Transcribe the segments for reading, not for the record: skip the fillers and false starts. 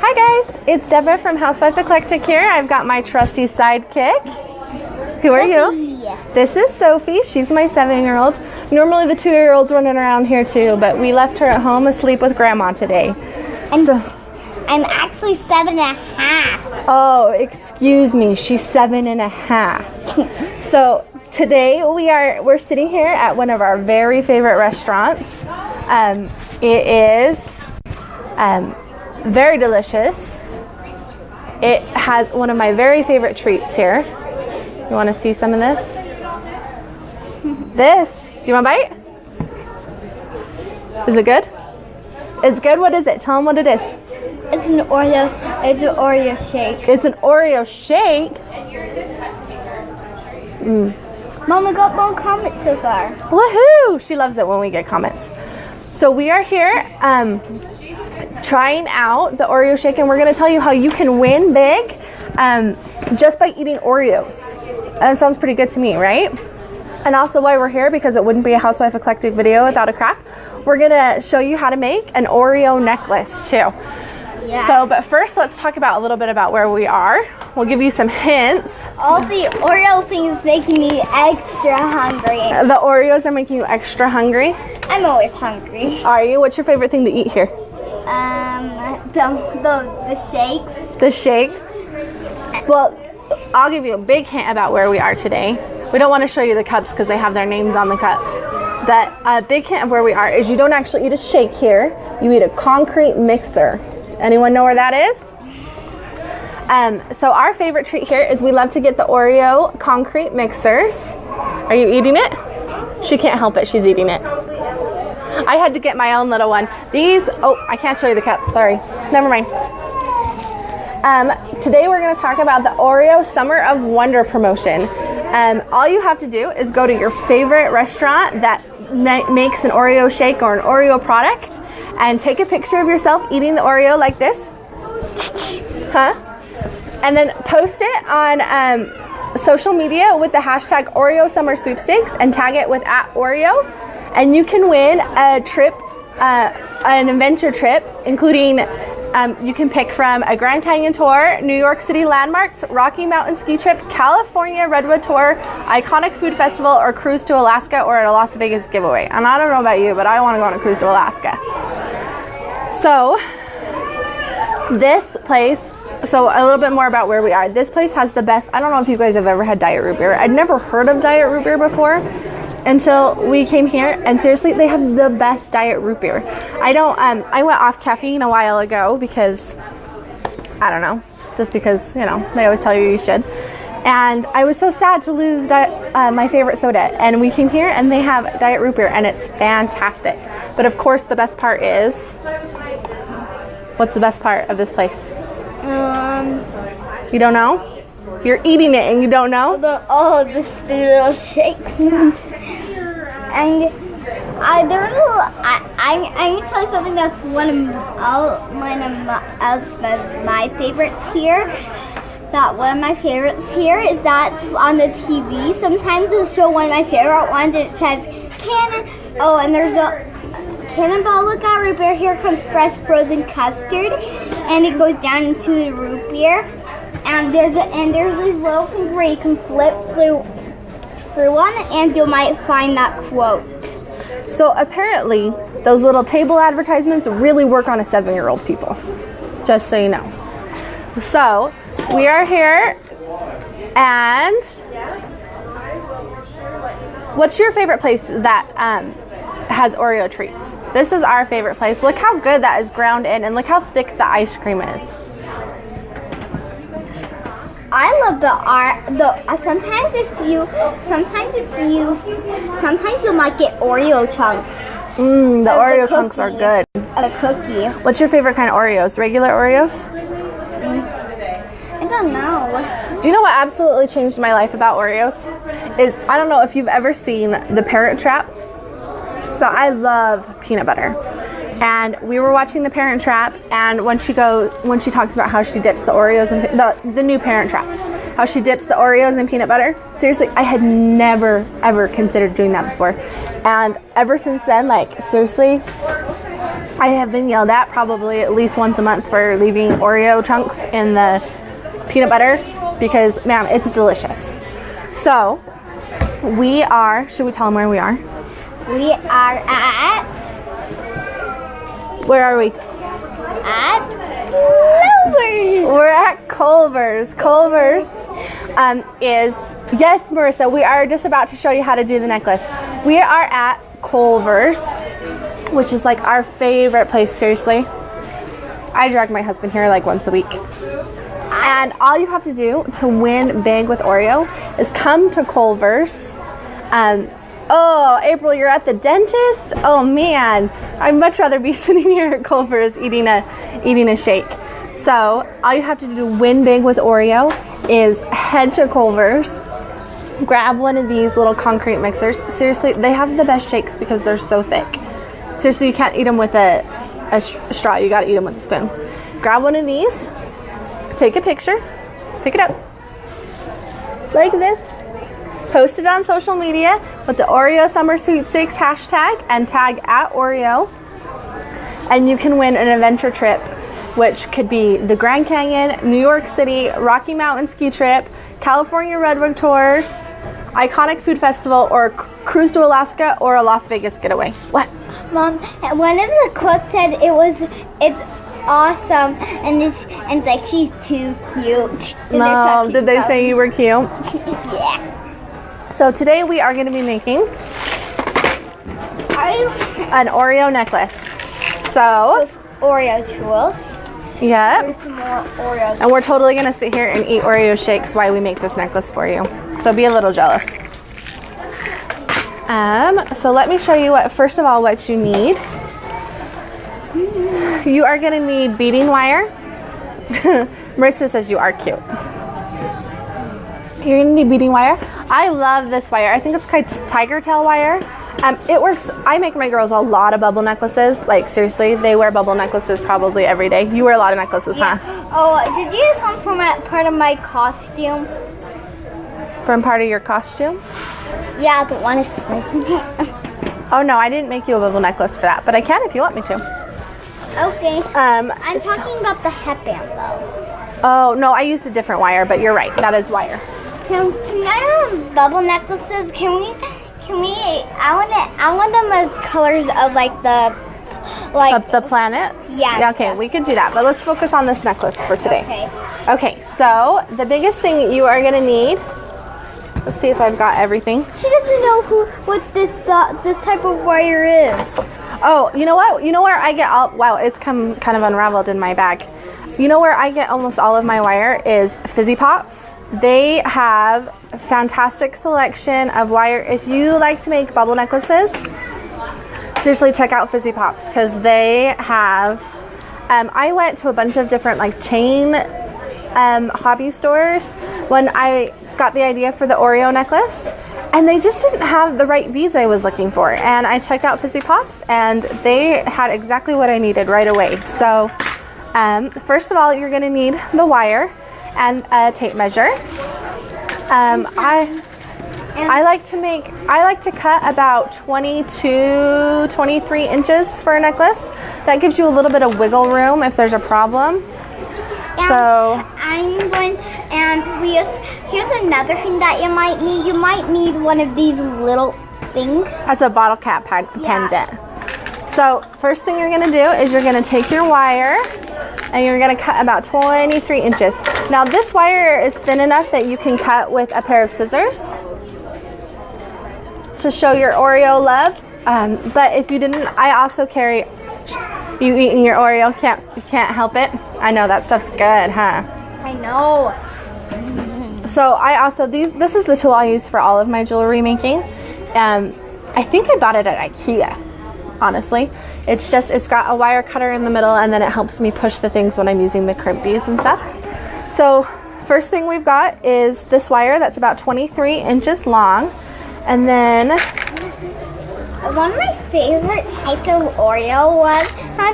Hi guys, it's Deborah from Housewife Eclectic here. I've got my trusty sidekick. Who are you? This is Sophie. She's my 7-year-old. Normally the 2-year-old's running around here too, but we left her at home asleep with Grandma today. And so, I'm actually 7.5. Oh, excuse me. She's 7.5. So today we're sitting here at one of our very favorite restaurants. It is very delicious. It has one of my very favorite treats here. You want to see some of this? This. Do you want a bite? Is it good? It's good. What is it? Tell them what it is. It's an Oreo shake. It's an Oreo shake? Mom, we got more comments so far. Woohoo! She loves it when we get comments. So we are here trying out the Oreo shake, and we're going to tell you how you can win big just by eating Oreos. That sounds pretty good to me, right? And also why we're here, because it wouldn't be a Housewife Eclectic video without a craft. We're going to show you how to make an Oreo necklace too. Yeah. So, but first let's talk about a little bit about where we are. We'll give you some hints. All the Oreo things making me extra hungry. The Oreos are making you extra hungry? I'm always hungry. Are you? What's your favorite thing to eat here? The shakes. The shakes? Well, I'll give you a big hint about where we are today. We don't want to show you the cups because they have their names on the cups. But a big hint of where we are is you don't actually eat a shake here. You eat a concrete mixer. Anyone know where that is? So our favorite treat here is we love to get the Oreo concrete mixers. Are you eating it? She can't help it. She's eating it. I had to get my own little one. These, oh, I can't show you the cup. Sorry. Never mind. Today we're going to talk about the Oreo Summer of Wonder promotion. All you have to do is go to your favorite restaurant that makes an Oreo shake or an Oreo product and take a picture of yourself eating the Oreo like this. And then post it on social media with the hashtag Oreo Summer Sweepstakes and tag it with @Oreo. And you can win a trip, an adventure trip, including you can pick from a Grand Canyon tour, New York City landmarks, Rocky Mountain ski trip, California Redwood tour, iconic food festival, or cruise to Alaska, or a Las Vegas giveaway. And I don't know about you, but I want to go on a cruise to Alaska. So this place, so a little bit more about where we are. This place has the best, I don't know if you guys have ever had Diet Root Beer. I'd never heard of Diet Root Beer before until we came here, and seriously, they have the best Diet Root Beer. I went off caffeine a while ago because, I don't know, just because, you know, they always tell you should. And I was so sad to lose my favorite soda, and we came here and they have Diet Root Beer, and it's fantastic. But of course, the best part is, what's the best part of this place? You don't know? You're eating it and you don't know? The little shakes. And I'm gonna tell you something that's one of my favorites here. That one of my favorites here is that on the TV sometimes they'll show one of my favorite ones and it says and there's a Cannonball, look out, root beer, here comes fresh frozen custard, and it goes down into the root beer. And there's these little things where you can flip through one, and you might find that quote. So apparently, those little table advertisements really work on a 7-year-old people. Just so you know. So we are here, and what's your favorite place that has Oreo treats? This is our favorite place. Look how good that is ground in, and look how thick the ice cream is. I love sometimes you might get Oreo chunks. The Oreo chunks are good. A cookie. What's your favorite kind of Oreos? Regular Oreos? I don't know. Do you know what absolutely changed my life about Oreos? Is, I don't know if you've ever seen The Parent Trap, but I love peanut butter. And we were watching The Parent Trap, and when she talks about how she dips the Oreos in the new Parent Trap, how she dips the Oreos in peanut butter. Seriously, I had never ever considered doing that before, and ever since then, like seriously, I have been yelled at probably at least once a month for leaving Oreo chunks in the peanut butter because, man, it's delicious. So, we are, should we tell them where we are? We are at... Where are we? At Culver's. We're at Culver's. Culver's is, yes, Marissa, we are just about to show you how to do the necklace. We are at Culver's, which is like our favorite place, seriously. I drag my husband here like once a week. And all you have to do to win big with Oreo is come to Culver's. Oh, April, you're at the dentist? Oh man, I'd much rather be sitting here at Culver's eating a shake. So all you have to do to win big with Oreo is head to Culver's, grab one of these little concrete mixers. Seriously, they have the best shakes because they're so thick. Seriously, you can't eat them with a straw. You gotta eat them with a spoon. Grab one of these, take a picture, pick it up like this, post it on social media with the Oreo Summer Sweepstakes hashtag and tag at Oreo, and you can win an adventure trip, which could be the Grand Canyon, New York City, Rocky Mountain ski trip, California Redwood tours, iconic food festival, or cruise to Alaska, or a Las Vegas getaway. What? Mom, one of the quotes said it's awesome, and it's like she's too cute. No, did they say you were cute? Yeah. So today we are going to be making an Oreo necklace. So, With Oreo tools. yeah. There's some more Oreos. And we're totally going to sit here and eat Oreo shakes while we make this necklace for you. So be a little jealous. So let me show you first of all, what you need. You are going to need beading wire. Marissa says you are cute. You're going to need beading wire. I love this wire. I think it's called tiger tail wire. It works. I make my girls a lot of bubble necklaces. Like, seriously, they wear bubble necklaces probably every day. You wear a lot of necklaces, Yeah. huh? Oh, did you use some from part of my costume? From part of your costume? Yeah, the one with slice in it. Oh, no, I didn't make you a bubble necklace for that, but I can if you want me to. Okay. I'm talking about the headband, though. Oh, no, I used a different wire, but you're right. That is wire. Can I have bubble necklaces? Can we? I want them as colors of The planets? Yeah. Okay, we could do that, but let's focus on this necklace for today. Okay. Okay, so the biggest thing you are gonna need, let's see if I've got everything. She doesn't know what this type of wire is. Oh, you know what? You know where I get all, wow, it's kind of unraveled in my bag. You know where I get almost all of my wire is Fizzy Pops. They have a fantastic selection of wire. If you like to make bubble necklaces, seriously check out Fizzy Pops because they have, I went to a bunch of different like chain hobby stores when I got the idea for the Oreo necklace, and they just didn't have the right beads I was looking for, and I checked out Fizzy Pops and they had exactly what I needed right away. So first of all, you're going to need the wire and a tape measure. I like to cut about 22, 23 inches for a necklace. That gives you a little bit of wiggle room if there's a problem. And So I'm going to, and here's another thing that you might need. You might need one of these little things. that's a bottle cap pendant. So first thing you're gonna do is you're gonna take your wire and you're gonna cut about 23 inches. Now this wire is thin enough that you can cut with a pair of scissors to show your Oreo love. But if you didn't, I also carry, you eating your Oreo, you can't help it. I know that stuff's good, huh? I know. So I also, this is the tool I use for all of my jewelry making. I think I bought it at IKEA. Honestly, it's got a wire cutter in the middle, and then it helps me push the things when I'm using the crimp beads and stuff. So first thing we've got is this wire that's about 23 inches long, and then One of my favorite types of Oreo ones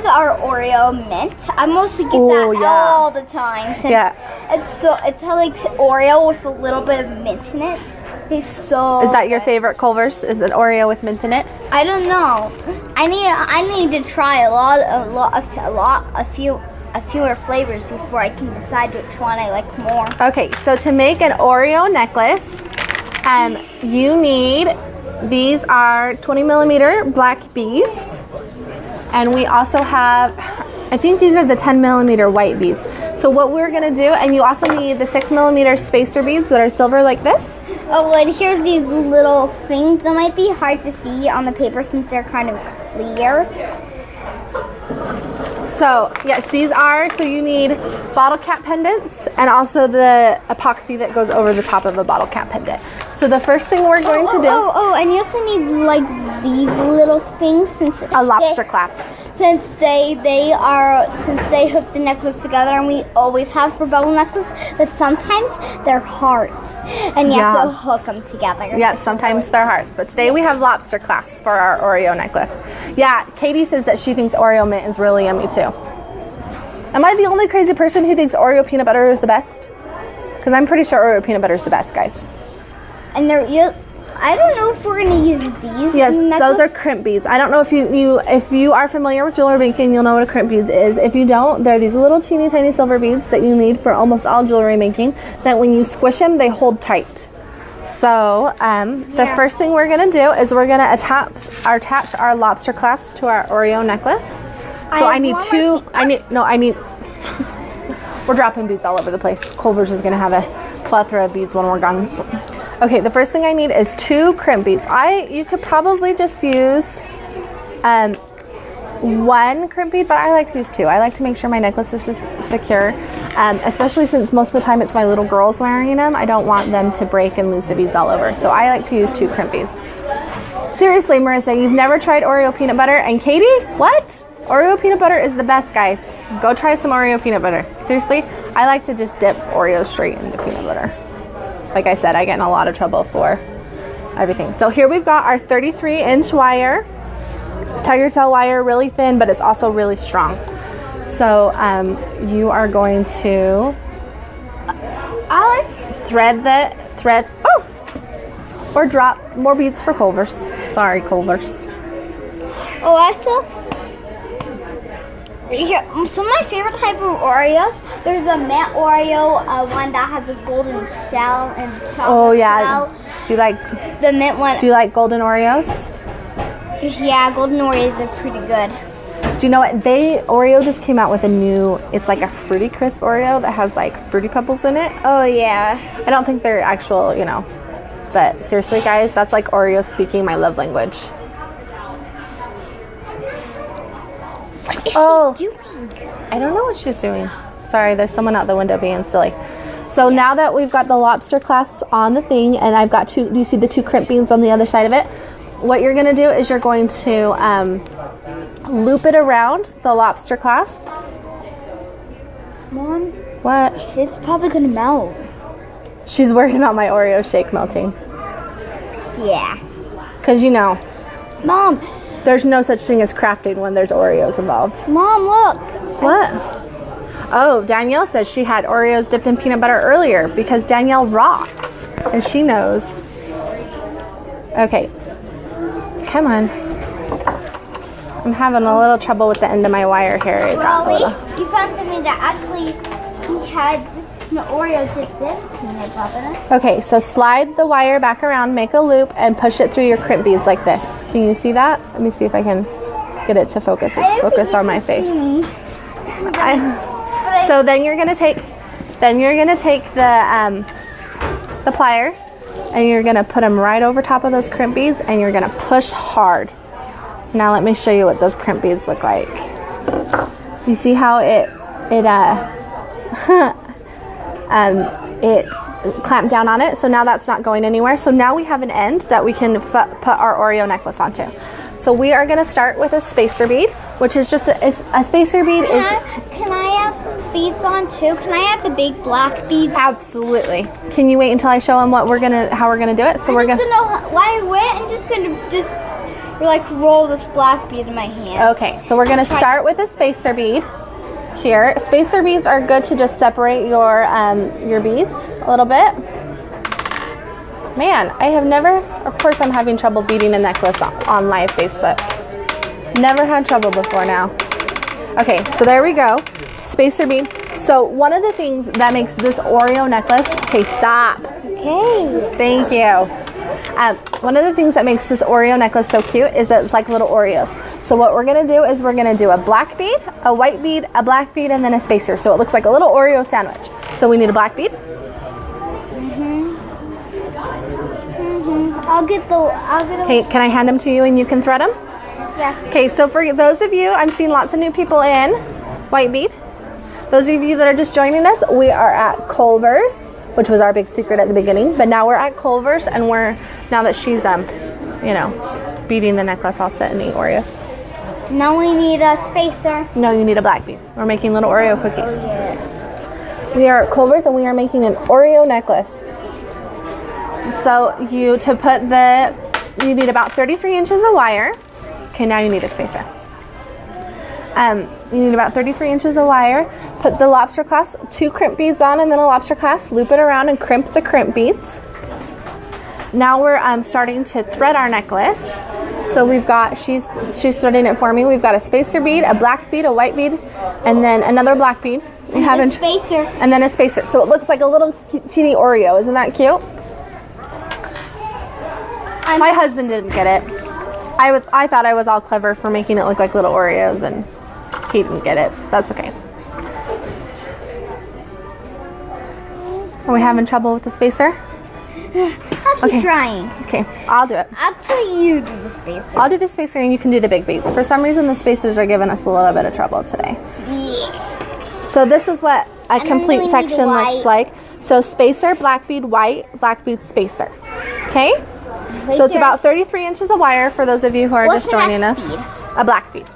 are Oreo mint. I mostly get that all the time since it's like Oreo with a little bit of mint in it. Tastes so Is that your good. favorite Culver's? Is it Oreo with mint in it? I don't know. I need to try a fewer flavors before I can decide which one I like more. Okay, so to make an Oreo necklace, you need, these are 20 millimeter black beads. And we also have, I think these are the 10 millimeter white beads. So what we're gonna do, and you also need the 6 millimeter spacer beads that are silver like this. Oh, and here's these little things that might be hard to see on the paper since they're kind of clear. So yes, these are, so you need bottle cap pendants and also the epoxy that goes over the top of a bottle cap pendant. So the first thing we're going to do. And you also need like these little things since a lobster clasp. Since they hook the necklace together, and we always have for bubble necklace, but sometimes they're hearts and you have to hook them together. Yep, sometimes they're hearts, but today we have lobster clasps for our Oreo necklace. Yeah, Katie says that she thinks Oreo mint is really yummy too. Am I the only crazy person who thinks Oreo peanut butter is the best? Because I'm pretty sure Oreo peanut butter is the best, guys. And I don't know if we're gonna use these. Yes, those are crimp beads. I don't know if you are familiar with jewelry making, you'll know what a crimp beads is. If you don't, they're these little teeny tiny silver beads that you need for almost all jewelry making, that when you squish them, they hold tight. So the first thing we're gonna do is we're gonna attach our lobster clasp to our Oreo necklace. So I need we're dropping beads all over the place. Culver's is gonna have a plethora of beads when we're gone. Okay, the first thing I need is 2 crimp beads. You could probably just use 1 crimp bead, but I like to use 2. I like to make sure my necklace is secure, especially since most of the time it's my little girls wearing them. I don't want them to break and lose the beads all over. So I like to use 2 crimp beads. Seriously, Marissa, you've never tried Oreo peanut butter? And Katie, what? Oreo peanut butter is the best, guys. Go try some Oreo peanut butter. Seriously, I like to just dip Oreos straight into peanut butter. Like I said, I get in a lot of trouble for everything. So here we've got our 33-inch wire. Tiger tail wire, really thin, but it's also really strong. So you are going to thread, or drop more beads for Culver's. Sorry, Culver's. Oh, also, some of my favorite type of Oreos. There's a mint Oreo, one that has a golden shell and chocolate. Oh yeah. Shell. Do you like the mint one? Do you like golden Oreos? Yeah, golden Oreos are pretty good. Do you know what? Oreo just came out with a new, it's like a Fruity Crisp Oreo that has like Fruity Pebbles in it. Oh yeah. I don't think they're actual, but seriously guys, that's like Oreo speaking my love language. What is she doing? I don't know what she's doing. Sorry, there's someone out the window being silly. So now that we've got the lobster clasp on the thing, and I've got 2, do you see the 2 crimp beads on the other side of it? What you're gonna do is you're going to loop it around the lobster clasp. Mom? What? It's probably gonna melt. She's worried about my Oreo shake melting. Yeah. Because Mom. There's no such thing as crafting when there's Oreos involved. Mom, look. What? Oh, Danielle says she had Oreos dipped in peanut butter earlier because Danielle rocks and she knows. Okay. Come on. I'm having a little trouble with the end of my wire here. It got a little... You found something that actually had the Oreo dipped in peanut butter. Okay, so slide the wire back around, make a loop, and push it through your crimp beads like this. Can you see that? Let me see if I can get it to focus. It's focused on my face. So then you're gonna take the pliers, and you're gonna put them right over top of those crimp beads, and you're gonna push hard. Now let me show you what those crimp beads look like. You see how it clamped down on it, so now that's not going anywhere. So now we have an end that we can put our Oreo necklace onto. So we are going to start with a spacer bead, which is just a spacer bead. Can I have some beads on too? Can I have the big black beads? Absolutely. Can you wait until I show them how we're gonna do it? So we're gonna. I'm just gonna roll this black bead in my hand. Okay, so we're gonna start with a spacer bead. Here, spacer beads are good to just separate your beads a little bit. Man, I have never, of course I'm having trouble beading a necklace on live Facebook. Never had trouble before now. Okay, so there we go. Spacer bead. So one of the things that makes this Oreo necklace, okay, stop. Okay, thank you. One of the things that makes this Oreo necklace so cute is that it's like little Oreos. So what we're gonna do is we're gonna do a black bead, a white bead, a black bead, and then a spacer. So it looks like a little Oreo sandwich. So we need a black bead. I'll get a... Okay, can I hand them to you and you can thread them? Yeah. Okay, so for those of you, I'm seeing lots of new people in, white bead. Those of you that are just joining us, we are at Culver's, which was our big secret at the beginning, but now we're at Culver's, and now that she's, you know, beading the necklace, I'll sit and eat Oreos. Now we need a spacer. No, you need a black bead. We're making little Oreo cookies. We are at Culver's and we are making an Oreo necklace. So you need about 33 inches of wire. Okay, now you need a spacer. You need about 33 inches of wire. Put the lobster clasp, 2 crimp beads on and then a lobster clasp. Loop it around and crimp the crimp beads. Now we're starting to thread our necklace. So we've got, she's threading it for me. We've got a spacer bead, a black bead, a white bead, and then another black bead. We haven't, a spacer. And then a spacer. So it looks like a little teeny Oreo. Isn't that cute? My husband didn't get it. I thought I was all clever for making it look like little Oreos, and he didn't get it. That's okay. Are we having trouble with the spacer? I'll keep trying. Okay, I'll do it. Actually, you do the spacer. I'll do the spacer and you can do the big beads. For some reason, the spacers are giving us a little bit of trouble today. Yeah. So this is what a complete section looks like. So spacer, black bead, white, black bead, spacer. Okay? So it's about 33 inches of wire for those of you who are just joining us. A black bead.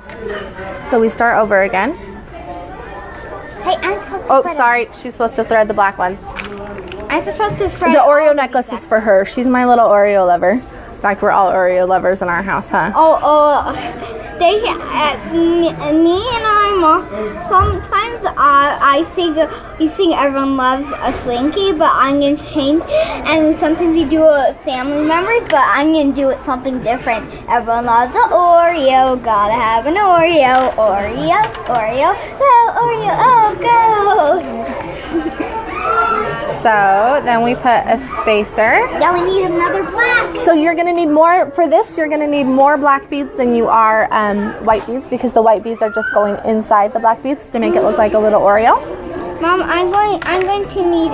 So we start over again. Hey, I'm supposed to thread sorry. She's supposed to thread the black ones. I'm supposed to thread the Oreo necklace is for her. She's my little Oreo lover. In fact, we're all Oreo lovers in our house, huh? Me and my mom, sometimes we sing Everyone Loves a Slinky, but I'm going to change. And sometimes we do it with family members, but I'm going to do it something different. Everyone loves an Oreo, gotta have an Oreo. Oreo, Oreo, go, Oreo, oh, go. So then we put a spacer. Now we need another black. So you're going to need more, for this, you're going to need more black beads than you are white beads, because the white beads are just going inside the black beads to make it look like a little Oreo. Mom, I'm going to need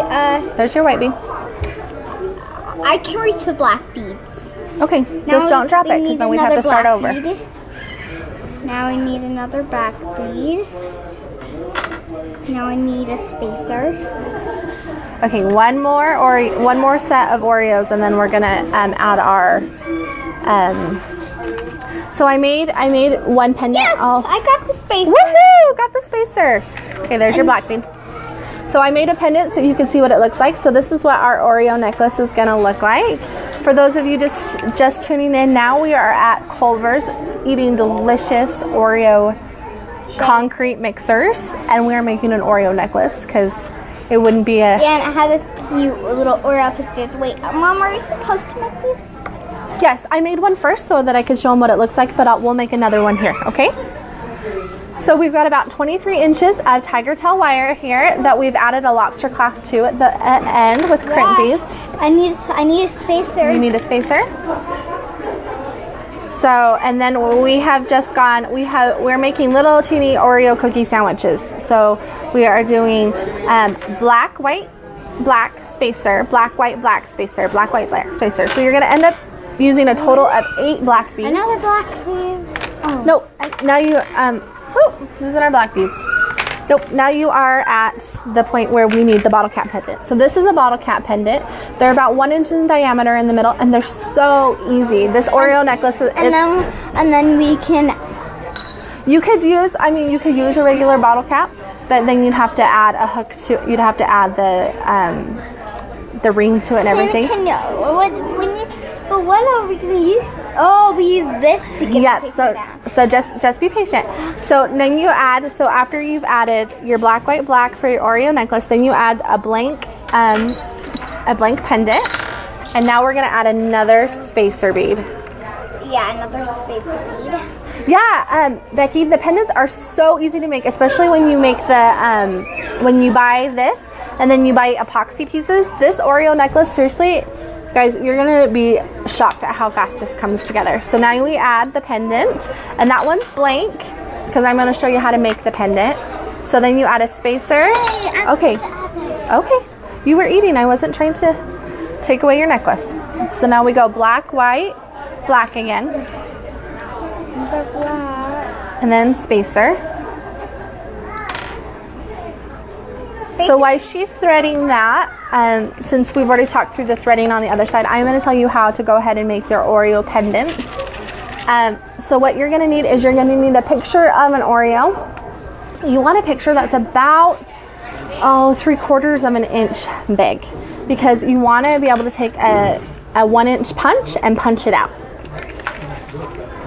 There's your white bead. I can reach the black beads. Okay, just don't drop it, because then we'd have to start over. Now we need another black bead. Now I need a spacer. Okay, one more set of Oreos, and then we're gonna add our. So I made one pendant. Yes, I got the spacer. Woohoo! Got the spacer. Okay, there's your black bead. So I made a pendant so you can see what it looks like. So this is what our Oreo necklace is gonna look like. For those of you just tuning in now, we are at Culver's eating delicious Oreo concrete mixers, and we are making an Oreo necklace because it wouldn't be a... Yeah, and I have this cute little Oreo pictures. Wait, Mom, are you supposed to make these? Yes, I made one first so that I could show them what it looks like, but we'll make another one here, okay? So we've got about 23 inches of tiger tail wire here that we've added a lobster clasp to at the end with crimp beads. I need a spacer. You need a spacer? So, and then we have just we're making little teeny Oreo cookie sandwiches. So we are doing black, white, black spacer, black, white, black spacer, black, white, black spacer. So you're gonna end up using a total of 8 black beads. Another black beads. Oh. Nope. Now you these are our black beads. Nope. Now you are at the point where we need the bottle cap pendant. So this is a bottle cap pendant. They're about 1 inch in diameter in the middle, and they're so easy. This Oreo necklace is. And then we can. You could use a regular bottle cap, but then you'd have to add a hook to. You'd have to add the ring to it and everything. But what are we going to use? Oh, we use this to get the picture down. So just be patient. So then you add, so after you've added your black, white, black for your Oreo necklace, then you add a blank pendant. And now we're gonna add another spacer bead. Yeah, another spacer bead. Yeah, Becky, the pendants are so easy to make, especially when you make the, when you buy this and then you buy epoxy pieces. This Oreo necklace, seriously, guys, you're gonna be shocked at how fast this comes together. So now we add the pendant, and that one's blank because I'm gonna show you how to make the pendant. So then you add a spacer. Okay, okay, you were eating. I wasn't trying to take away your necklace. So now we go black, white, black again. And then spacer. So while she's threading that, since we've already talked through the threading on the other side, I'm going to tell you how to go ahead and make your Oreo pendant. So what you're going to need is you're going to need a picture of an Oreo. You want a picture that's about 3/4 of an inch big, because you want to be able to take a 1-inch punch and punch it out.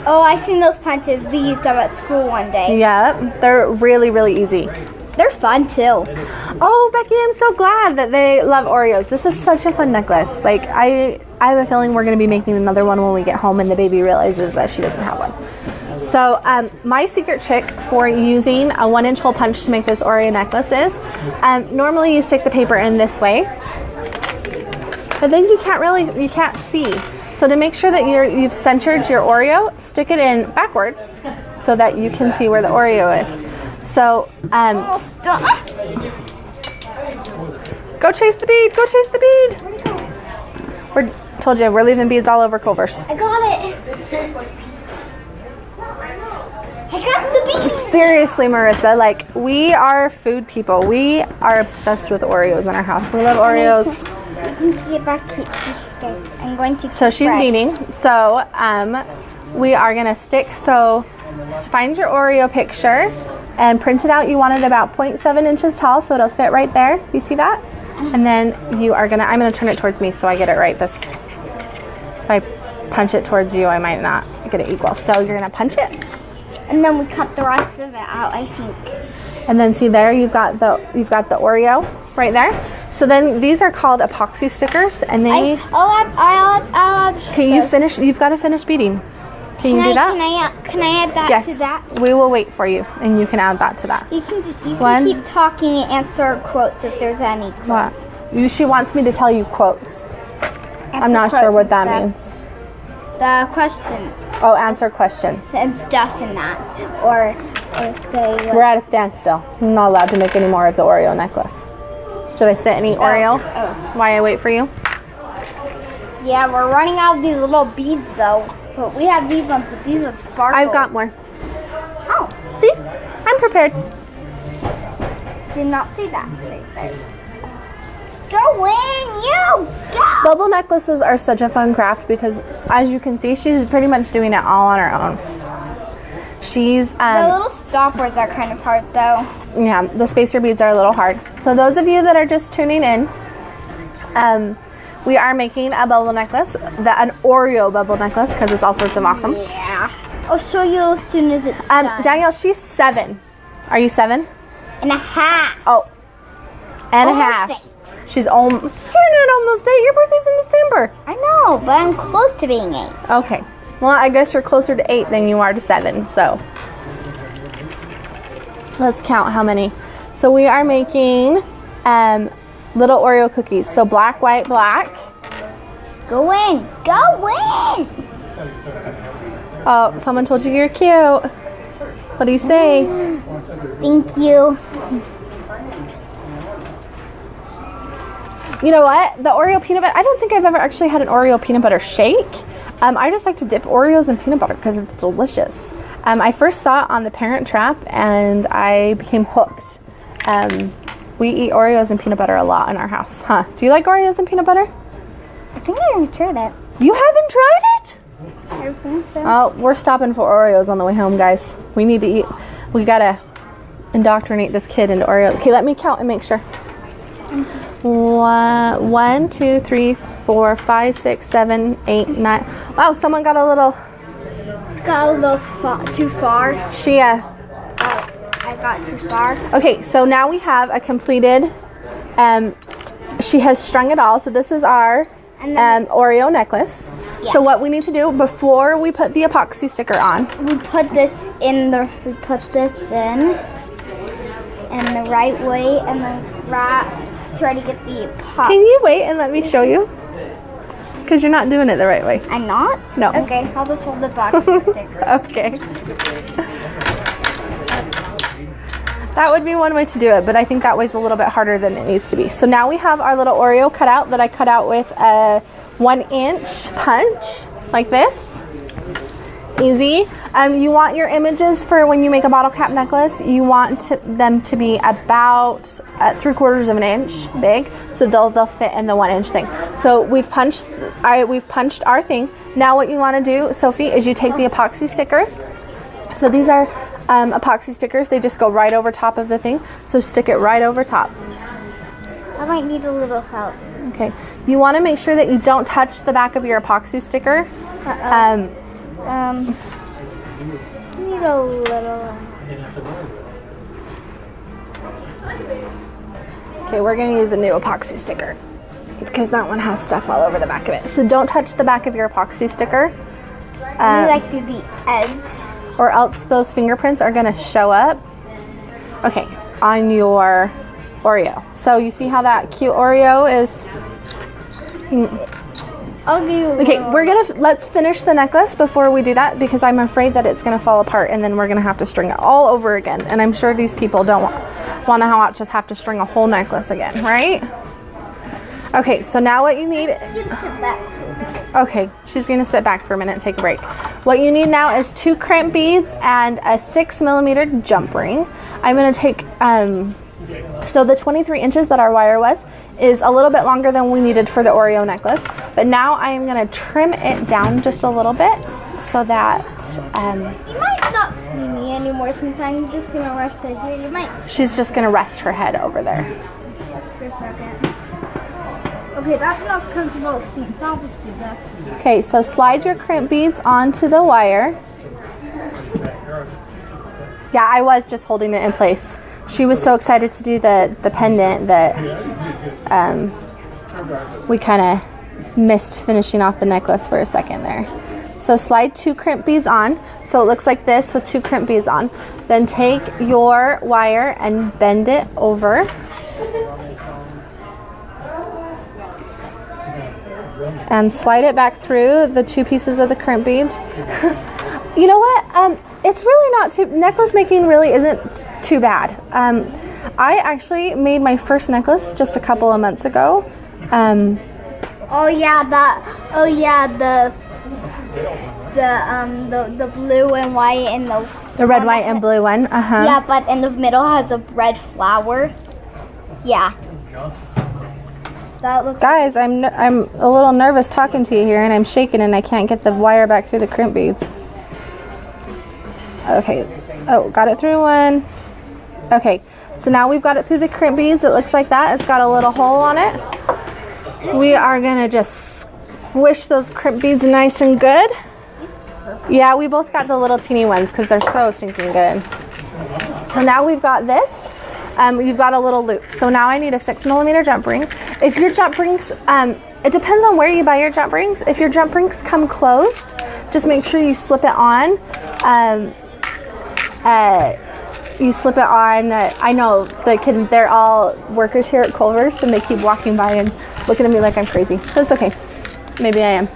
Oh, I've seen those punches. We used them at school one day. Yeah, they're really, really easy. They're fun too. Oh, Becky, I'm so glad that they love Oreos. This is such a fun necklace. Like, I have a feeling we're going to be making another one when we get home and the baby realizes that she doesn't have one. So my secret trick for using a 1-inch hole punch to make this Oreo necklace is, normally you stick the paper in this way, but then you can't see. So to make sure that you've centered your Oreo, stick it in backwards so that you can see where the Oreo is. So, go chase the bead, go chase the bead. Told you, we're leaving beads all over Culver's. I got it. I got the bead. Seriously, Marissa, like, we are food people. We are obsessed with Oreos in our house. We love Oreos. Get back here. Okay, I'm going to. So she's kneading. So we are gonna stick. So find your Oreo picture and print it out. You want it about 0.7 inches tall, so it'll fit right there. Do you see that? And then I'm gonna turn it towards me so I get it right. If I punch it towards you, I might not get it equal. So you're gonna punch it. And then we cut the rest of it out, I think. And then see there, you've got the Oreo right there. So then these are called epoxy stickers, and they. Can you finish? You've got to finish beading. Can you do that? Can I add that to that? Yes. We will wait for you, and you can add that to that. You can keep talking and answer quotes if there's any quotes. What? She wants me to tell you quotes. I'm not sure what that means. The questions. Oh, answer questions. And stuff in that. Or say... We're at a standstill. I'm not allowed to make any more of the Oreo necklace. Should I sit and eat Oreo while I wait for you? Yeah, we're running out of these little beads though. But we have these ones, but these ones sparkle. I've got more. Oh. See? I'm prepared. Did not see that right there. Go in, you! Go! Bubble necklaces are such a fun craft because, as you can see, she's pretty much doing it all on her own. She's the little stoppers are kind of hard though. Yeah, the spacer beads are a little hard. So those of you that are just tuning in, we are making a bubble necklace, an Oreo bubble necklace, because it's all sorts of awesome. Yeah, I'll show you as soon as it's done. Danielle, she's 7. Are you 7? And a half. Oh, and almost a half. 8. You're not almost 8. Your birthday's in December. I know, but I'm close to being 8. Okay. Well, I guess you're closer to 8 than you are to 7, so let's count how many. So we are making little Oreo cookies. So black, white, black. Go in. Go in. Oh, someone told you you're cute. What do you say? Thank you. You know what? The Oreo peanut butter, I don't think I've ever actually had an Oreo peanut butter shake. I just like to dip Oreos in peanut butter because it's delicious. I first saw it on the Parent Trap and I became hooked. We eat Oreos and peanut butter a lot in our house. Huh? Do you like Oreos and peanut butter? I think I haven't tried it. You haven't tried it? I think so. Oh, we're stopping for Oreos on the way home, guys. We need to eat. We gotta indoctrinate this kid into Oreos. Okay, let me count and make sure. 1, 2, 3, 4, 5, 6, 7, 8, 9. Wow, someone got a little. Got a little too far. I got too far. Okay, so now we have a completed. She has strung it all. So this is our Oreo necklace. Yeah. So what we need to do before we put the epoxy sticker on, we put this in the right way, and then try to get the epoxy. Can you wait and let me show you? Because you're not doing it the right way. I'm not? No. Okay, I'll just hold the epoxy sticker. Okay. That would be one way to do it, but I think that way's a little bit harder than it needs to be. So now we have our little Oreo cut out that I cut out with a 1-inch punch, like this. Easy. You want your images for when you make a bottle cap necklace, you want them to be about 3/4 of an inch big, so they'll fit in the 1-inch thing. So we've punched our thing. Now what you want to do, Sophie, is you take the epoxy sticker. So these are epoxy stickers. They just go right over top of the thing. So stick it right over top. I might need a little help. Okay. You want to make sure that you don't touch the back of your epoxy sticker. Need a little. Okay, we're going to use a new epoxy sticker because that one has stuff all over the back of it. So don't touch the back of your epoxy sticker. Like to the edge. Or else those fingerprints are going to show up. Okay, on your Oreo. So you see how that cute Oreo is? I'll give you Okay, let's finish the necklace before we do that, because I'm afraid that it's going to fall apart and then we're going to have to string it all over again. And I'm sure these people don't want to just have to string a whole necklace again, right? Okay, so now what you need... Okay, she's going to sit back for a minute and take a break. What you need now is 2 crimp beads and a 6mm jump ring. I'm going to take... So the 23 inches that our wire was is a little bit longer than we needed for the Oreo necklace. But now I am going to trim it down just a little bit so that... You might not see me anymore since I'm just going to rest it here. You might... She's just going to rest her head over there. For a second. Okay, that's enough comfortable seats. I'll just do this. Okay, so slide your crimp beads onto the wire. Yeah, I was just holding it in place. She was so excited to do the pendant that we kind of missed finishing off the necklace for a second there. So slide 2 crimp beads on. So it looks like this with 2 crimp beads on. Then take your wire and bend it over. And slide it back through the 2 pieces of the crimp beads. You know what? It's really not too... Necklace making really isn't too bad. I actually made my first necklace just a couple of months ago. The blue and white and the red, white, and blue one. Yeah, but in the middle has a red flower. Yeah. That looks... Guys, I'm a little nervous talking to you here, and I'm shaking, and I can't get the wire back through the crimp beads. Okay. Oh, got it through one. Okay. So now we've got it through the crimp beads. It looks like that. It's got a little hole on it. We are going to just squish those crimp beads nice and good. Yeah, we both got the little teeny ones because they're so stinking good. So now we've got this. You've got a little loop. So now I need a 6mm jump ring. If your jump rings, it depends on where you buy your jump rings. If your jump rings come closed, just make sure you slip it on. You slip it on. I know they're all workers here at Culver's, and they keep walking by and looking at me like I'm crazy. That's okay. Maybe I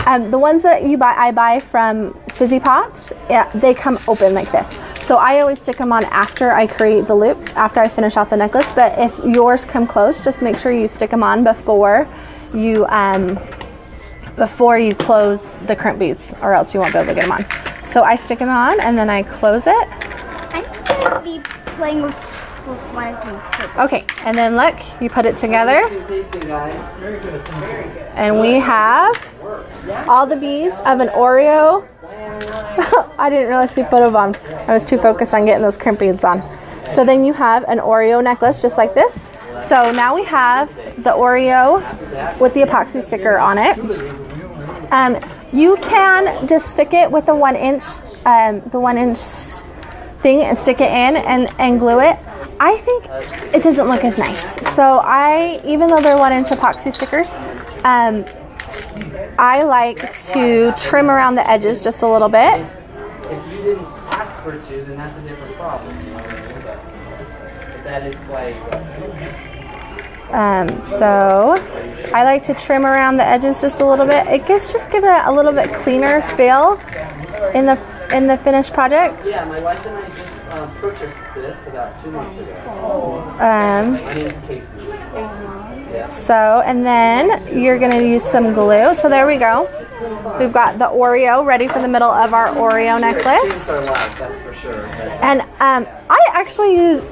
am. The ones that I buy from Fizzy Pops, yeah, they come open like this. So I always stick them on after I create the loop, after I finish off the necklace. But if yours come closed, just make sure you stick them on before you close the crimp beads, or else you won't be able to get them on. So I stick them on and then I close it. I'm just going to be playing with one of these kids. Okay, and then look, you put it together. And we have all the beads of an Oreo. I didn't realize you put them on. I was too focused on getting those crimp beads on. So then you have an Oreo necklace just like this. So now we have the Oreo with the epoxy sticker on it. You can just stick it with the 1-inch thing and stick it in and glue it. I think it doesn't look as nice. So even though they're 1-inch epoxy stickers, I like to trim around the edges just a little bit. If you didn't ask for to, then that's a different problem. You know what I mean? But that is why. So I like to trim around the edges just a little bit. It just give it a little bit cleaner feel in the finished project. Yeah, my wife and I just purchased this about 2 months ago. My name's Casey. So, and then you're going to use some glue. So there we go. We've got the Oreo ready for the middle of our Oreo necklace. That's for sure. And I actually use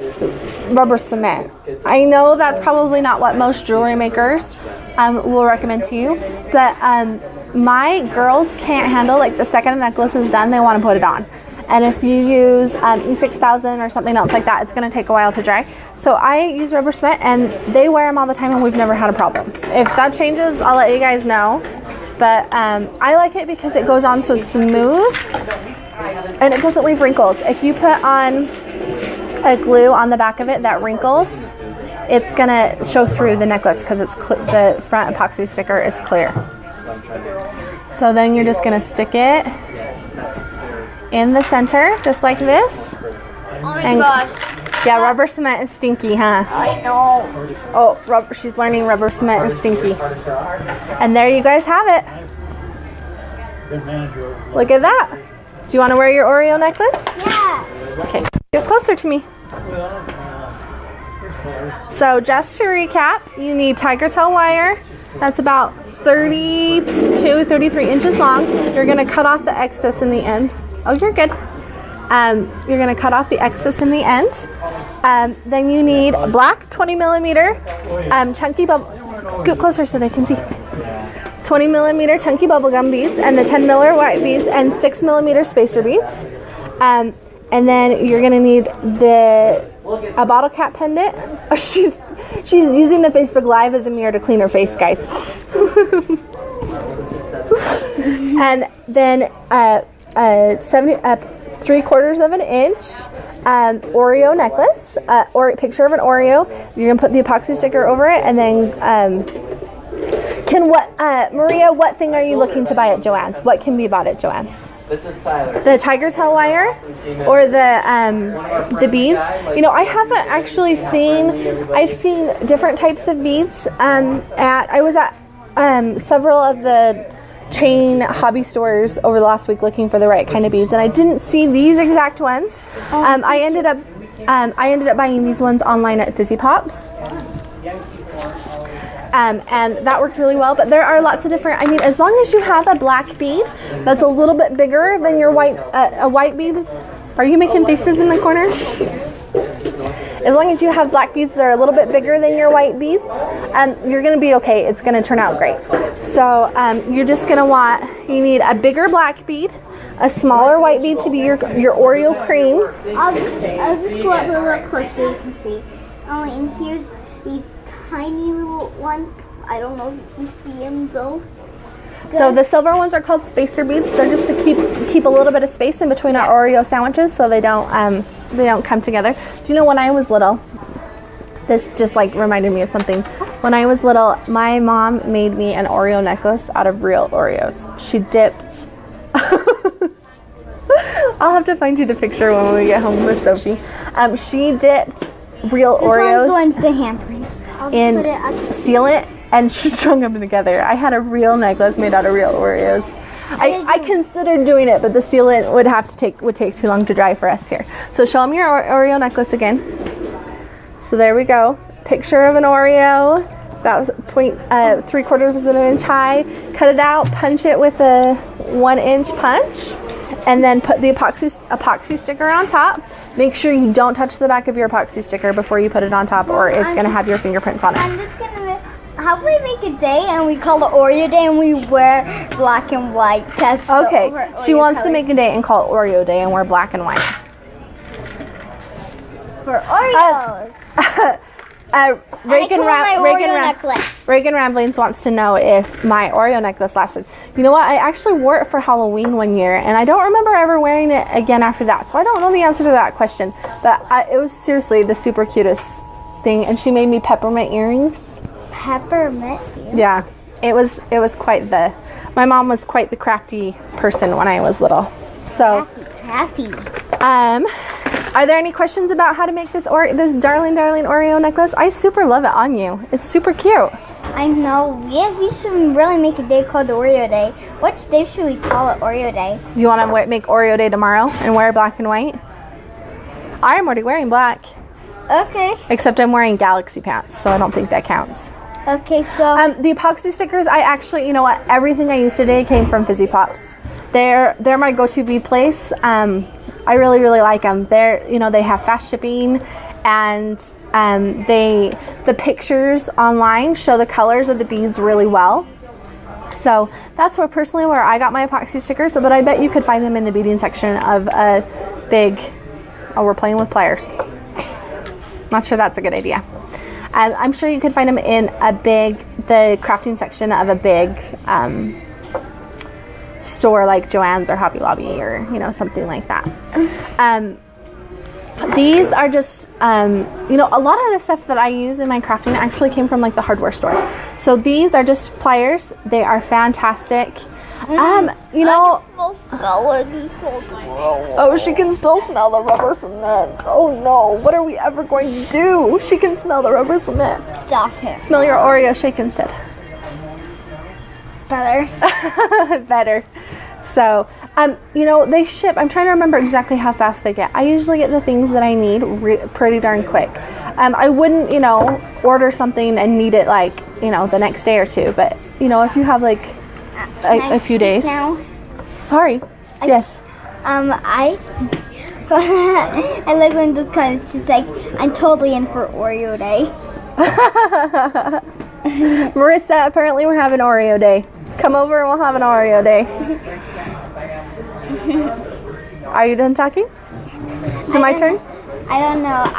rubber cement. I know that's probably not what most jewelry makers will recommend to you, but my girls can't handle, like, the second a necklace is done, they want to put it on. And if you use E6000 or something else like that, it's going to take a while to dry. So I use rubber cement, and they wear them all the time, and we've never had a problem. If that changes, I'll let you guys know. But I like it because it goes on so smooth, and it doesn't leave wrinkles. If you put on a glue on the back of it that wrinkles, it's going to show through the necklace because the front epoxy sticker is clear. So then you're just going to stick it in the center, just like this. Oh my gosh. Yeah, rubber cement is stinky, huh? I know. Oh, she's learning rubber cement is stinky. And there you guys have it. Look at that. Do you want to wear your Oreo necklace? Yeah. Okay, get closer to me. So just to recap, you need tiger tail wire. That's about 32, 33 inches long. You're going to cut off the excess in the end. Oh, you're good. You're going to cut off the excess in the end. Then you need black 20 millimeter chunky bubble. Scoot closer so they can see. 20 millimeter chunky bubblegum beads, and the 10 miller white beads, and 6 millimeter spacer beads. And then you're going to need a bottle cap pendant. Oh, she's using the Facebook Live as a mirror to clean her face, guys. And then 3/4 of an inch Oreo necklace, or picture of an Oreo. You're gonna put the epoxy sticker over it, and then Maria, what thing are you looking to buy at Joann's? What can be bought at Joann's? This is Tyler. The tiger tail wire, or the beads. You know, I haven't actually I've seen different types of beads. I was at several of the chain hobby stores over the last week looking for the right kind of beads, and I didn't see these exact ones. I ended up buying these ones online at Fizzy Pops. And that worked really well, but there are lots of different, as long as you have a black bead that's a little bit bigger than your white bead. Are you making faces in the corner? As long as you have black beads that are a little bit bigger than your white beads, you're going to be okay. It's going to turn out great. So you're just going to you need a bigger black bead, a smaller white bead to be your Oreo cream. I'll just go up a little closer so you can see. Oh, and here's these tiny little ones. I don't know if you see them though. So the silver ones are called spacer beads. They're just to keep a little bit of space in between our Oreo sandwiches so they don't come together. Do you know, when I was little, this just like reminded me of something. When I was little, my mom made me an Oreo necklace out of real Oreos. She dipped. I'll have to find you the picture when we get home with Sophie. She dipped real Oreos in sealant, and she strung them together. I had a real necklace made out of real Oreos. I considered doing it, but the sealant would take too long to dry for us here. So show them your Oreo necklace again. So there we go. Picture of an Oreo, about 3/4 of an inch high. Cut it out, punch it with a 1-inch punch, and then put the epoxy sticker on top. Make sure you don't touch the back of your epoxy sticker before you put it on top, or it's going to have your fingerprints on it. How about we make a day and we call it Oreo Day and we wear black and white? Okay, she wants to make a day and call it Oreo Day and wear black and white. For Oreos. Reagan Ramblings wants to know if my Oreo necklace lasted. You know what? I actually wore it for Halloween one year, and I don't remember ever wearing it again after that. So I don't know the answer to that question. But it was seriously the super cutest thing, and she made me peppermint earrings. Peppermint? Yeah. it was quite the, my mom was quite the crafty person when I was little. So, Crafty. Are there any questions about how to make this this darling Oreo necklace? I super love it on you. It's super cute. I know. Yeah, we should really make a day called Oreo Day. Which day should we call it Oreo Day? You want to make Oreo Day tomorrow and wear black and white? I'm already wearing black. Okay. Except I'm wearing galaxy pants, so I don't think that counts. Okay, so The epoxy stickers, I actually, you know what? Everything I used today came from Fizzy Pops. They're my go-to bead place. I really like them. They're, you know, they have fast shipping, and the pictures online show the colors of the beads really well. So that's personally where I got my epoxy stickers. But I bet you could find them in the beading section of a big. Oh, we're playing with pliers. Not sure that's a good idea. I'm sure you could find them in the crafting section of a big store like Joann's or Hobby Lobby, or you know, something like that. These are just you know, a lot of the stuff that I use in my crafting actually came from like the hardware store. So these are just pliers. They are fantastic. You know, oh, she can still smell the rubber cement. Oh no, what are we ever going to do? She can smell the rubber cement. stop it. Smell your Oreo shake instead. Better. Better. So, you know, they ship. I'm trying to remember exactly how fast they get. I usually get the things that I need pretty darn quick. I wouldn't, you know, order something and need it like, you know, the next day or two. But, you know, if you have like a few days. Now, Sorry. Yes. I live in this kind of, it's like, I'm totally in for Oreo Day. Marissa, apparently we're having Oreo Day. Come over and we'll have an Oreo Day. Are you done talking? Is it my turn? I don't know.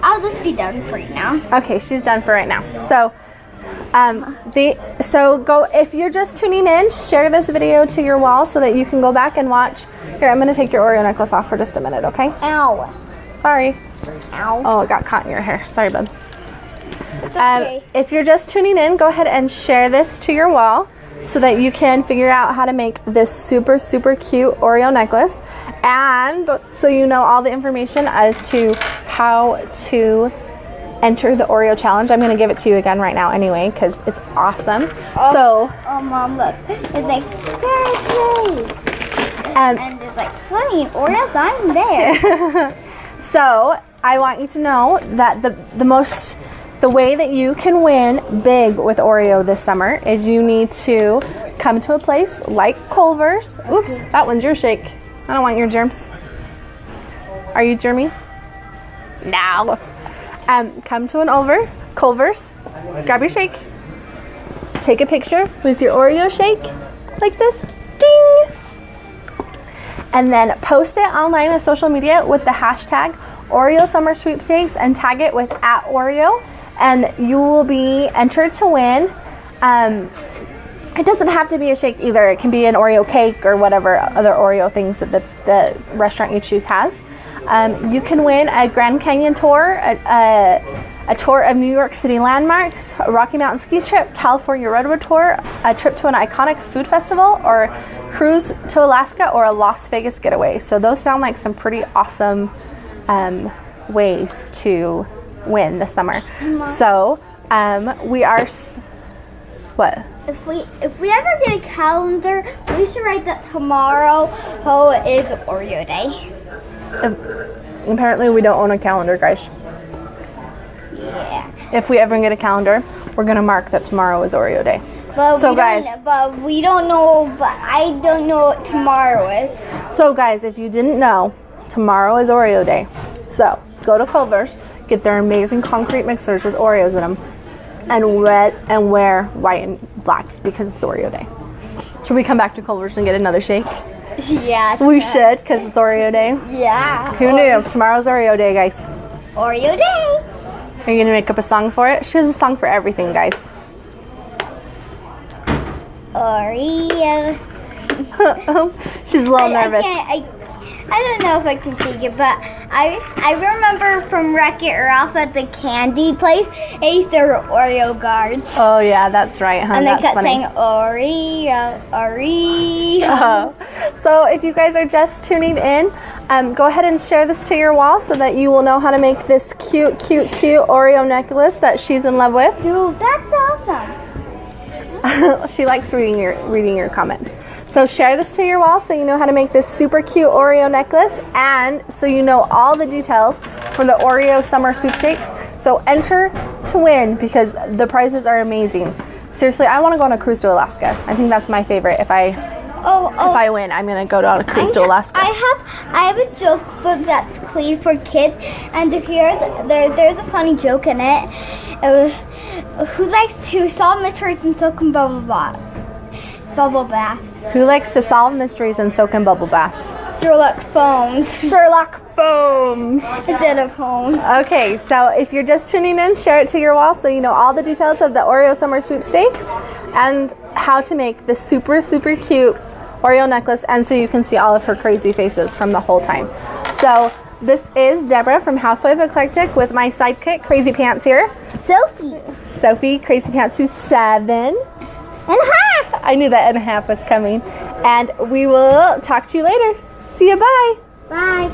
I'll just be done for right now. Okay, she's done for right now. So, go, if you're just tuning in, share this video to your wall so that you can go back and watch. Here, I'm going to take your Oreo necklace off for just a minute, okay? Ow. Sorry. Ow. Oh, it got caught in your hair. Sorry, bud. It's okay. If you're just tuning in, go ahead and share this to your wall so that you can figure out how to make this super cute Oreo necklace, and so you know all the information as to how to enter the Oreo challenge. I'm going to give it to you again right now anyway because it's awesome. Oh, Mom, look. It's like Thursday. And it's like 20 Oreos on there. So I want you to know that the way that you can win big with Oreo this summer is you need to come to a place like Culver's. Oops, that one's your shake. I don't want your germs. Are you germy? No. Come to Culver's, grab your shake, take a picture with your Oreo shake like this, ding, and then post it online on social media with the hashtag Oreo Summer Sweepstakes and tag it with @Oreo, and you will be entered to win. It doesn't have to be a shake either. It can be an Oreo cake or whatever other Oreo things that the restaurant you choose has. You can win a Grand Canyon tour, a tour of New York City landmarks, a Rocky Mountain ski trip, California roadway tour, a trip to an iconic food festival, or cruise to Alaska, or a Las Vegas getaway. So those sound like some pretty awesome ways to win this summer. So we are what? If we ever get a calendar, we should write that tomorrow is Oreo Day. Apparently we don't own a calendar, guys. Yeah. If we ever get a calendar, we're gonna mark that tomorrow is Oreo Day. But we don't know. But I don't know what tomorrow is. So guys, if you didn't know, tomorrow is Oreo Day. So go to Culver's, get their amazing concrete mixers with Oreos in them, and wear white and black because it's Oreo Day. Should we come back to Culver's and get another shake? Yeah. We should, because it's Oreo Day. Yeah. Who knew? Tomorrow's Oreo Day, guys. Oreo Day. Are you going to make up a song for it? She has a song for everything, guys. Oreo. She's a little nervous. I don't know if I can take it, but I remember from Wreck-It Ralph at the candy place, they used to Oreo guards. Oh yeah, that's right, huh? And they That's kept funny. saying Oreo, Oreo. Oh. So if you guys are just tuning in, go ahead and share this to your wall so that you will know how to make this cute Oreo necklace that she's in love with. Dude, that's awesome. She likes reading your comments. So share this to your wall so you know how to make this super cute Oreo necklace, and so you know all the details for the Oreo Summer Sweepstakes. So enter to win because the prizes are amazing. Seriously, I want to go on a cruise to Alaska. I think that's my favorite. If I win, I'm gonna go on a cruise to Alaska. I have a joke book that's clean for kids, and there's a funny joke in it. Who likes to solve mysteries and soak in bubble baths? Who likes to solve mysteries and soak in bubble baths? Sherlock Holmes. Sherlock Holmes. Instead of Holmes. Okay, so if you're just tuning in, share it to your wall so you know all the details of the Oreo Summer Sweepstakes and how to make this super cute Oreo necklace, and so you can see all of her crazy faces from the whole time. So this is Deborah from Housewife Eclectic with my sidekick, Crazy Pants here. Sophie, Crazy Pants, who's 7.5. I knew that and a half was coming. And we will talk to you later. See you, bye. Bye.